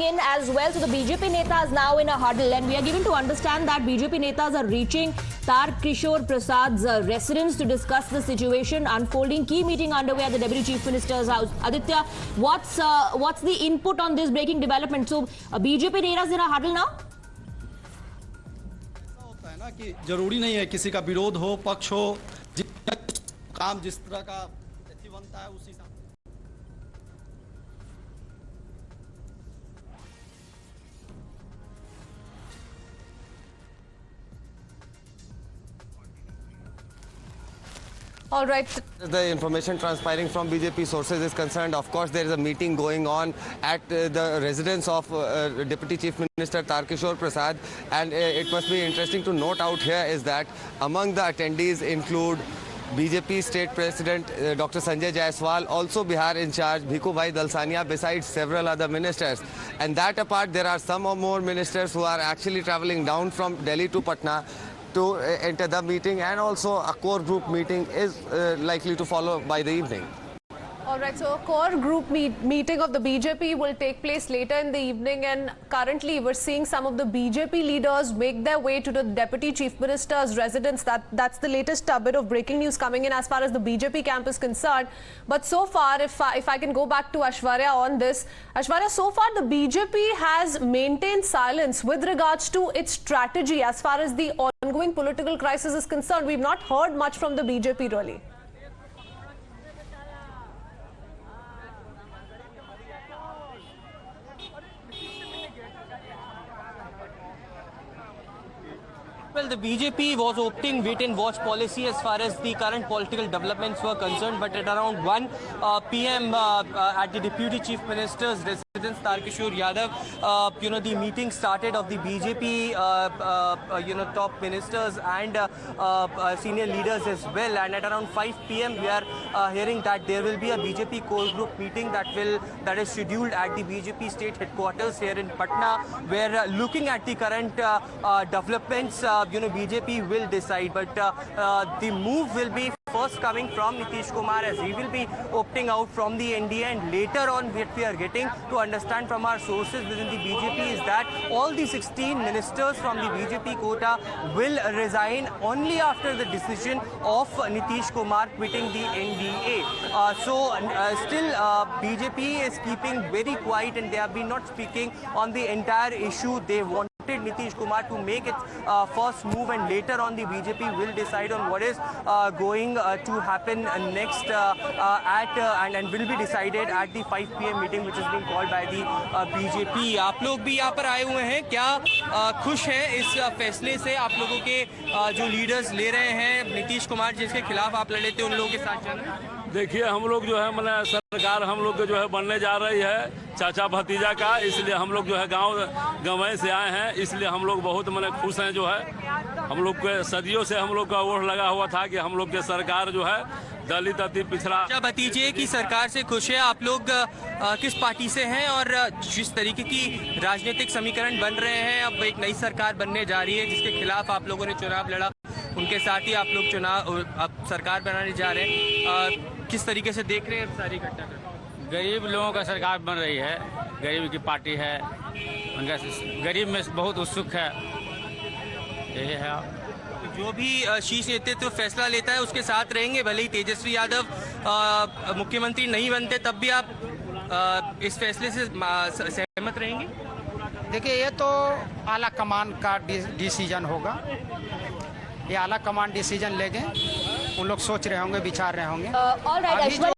in as well. So the BJP netas now in a huddle, and we are given to understand that BJP netas are reaching Tarkishore Prasad's residence to discuss the situation unfolding. Key meeting underway at the Deputy Chief Minister's house. Aditya, what's the input on this breaking development? So BJP netas in a huddle now? होता है ना कि जरूरी नहीं है किसी का विरोध हो, पक्ष हो, काम जिस तरह का बनता है उसी All right. The information transpiring from BJP sources is concerned. Of course, there is a meeting going on at the residence of Deputy Chief Minister Tarkishore Prasad, and it must be interesting to note out here is that among the attendees include BJP State President Dr. Sanjay Jaiswal, also Bihar in charge Bhikhu Bhai Dalsania, besides several other ministers. And that apart, there are some or more ministers who are actually traveling down from Delhi to Patna to enter the meeting, and also a core group meeting is likely to follow by the evening. All right, so a core group meeting of the BJP will take place later in the evening, and currently we're seeing some of the BJP leaders make their way to the Deputy Chief Minister's residence. That's the latest bit of breaking news coming in as far as the BJP camp is concerned. But so far, if I can go back to Aishwarya on this, Aishwarya, so far the BJP has maintained silence with regards to its strategy as far as the ongoing political crisis is concerned. We've not heard much from the BJP really. Well, the BJP was opting wait-and-watch policy as far as the current political developments were concerned, but at around 1 p.m. At the Deputy Chief Minister's residence, Tarkishore Yadav, the meeting started of the BJP, top ministers and senior leaders as well. And at around 5 p.m. we are hearing that there will be a BJP core group meeting that is scheduled at the BJP state headquarters here in Patna, where looking at the current developments, BJP will decide, but the move will be first coming from Nitish Kumar, as he will be opting out from the NDA, and later on what we are getting to understand from our sources within the BJP is that all the 16 ministers from the BJP quota will resign only after the decision of Nitish Kumar quitting the NDA. Still BJP is keeping very quiet, and they have been not speaking on the entire issue. They want Nitish Kumar to make its first move, and later on the BJP will decide on what is going to happen next and will be decided at the 5 p.m. meeting which is being called by the BJP. आप लोग भी यहाँ पर आए हुए हैं, क्या खुश हैं इस फैसले से? आप लोगों के जो लीडर्स ले रहे हैं नीतीश कुमार जिसके खिलाफ आप लड़े थे, उन लोगों के साथ जाना? देखिए, हम लोग जो है मैंने सरकार हम लोग के जो है बनने जा रही है चाचा भतीजा का, इसलिए हम लोग जो है गाँव से आए हैं, इसलिए हम लोग बहुत मैंने खुश हैं। जो है हम लोग के सदियों से हम लोग का वोट लगा हुआ था कि हम लोग के सरकार जो है दलित अति पिछड़ा। चाचा भतीजे की सरकार से खुश है? आप लोग किस पार्टी से हैं, और जिस तरीके की राजनीतिक समीकरण बन रहे हैं, अब एक नई सरकार बनने जा रही है जिसके खिलाफ आप लोगों ने चुनाव लड़ा, उनके साथ ही आप लोग अब सरकार बनाने जा रहे हैं, किस तरीके से देख रहे हैं सारी घटना? गरीब लोगों का सरकार बन रही है, गरीब की पार्टी है, उनका गरीब में बहुत उत्सुक है, यही है। जो भी शीर्ष नेतृत्व फैसला लेता है उसके साथ रहेंगे, भले ही तेजस्वी यादव मुख्यमंत्री नहीं बनते तब भी आप इस फैसले से सहमत रहेंगे? देखिए, ये तो आला कमान का डिसीजन होगा, ये आला कमान डिसीजन लेंगे, उन लोग सोच रहे होंगे, विचार रहे होंगे।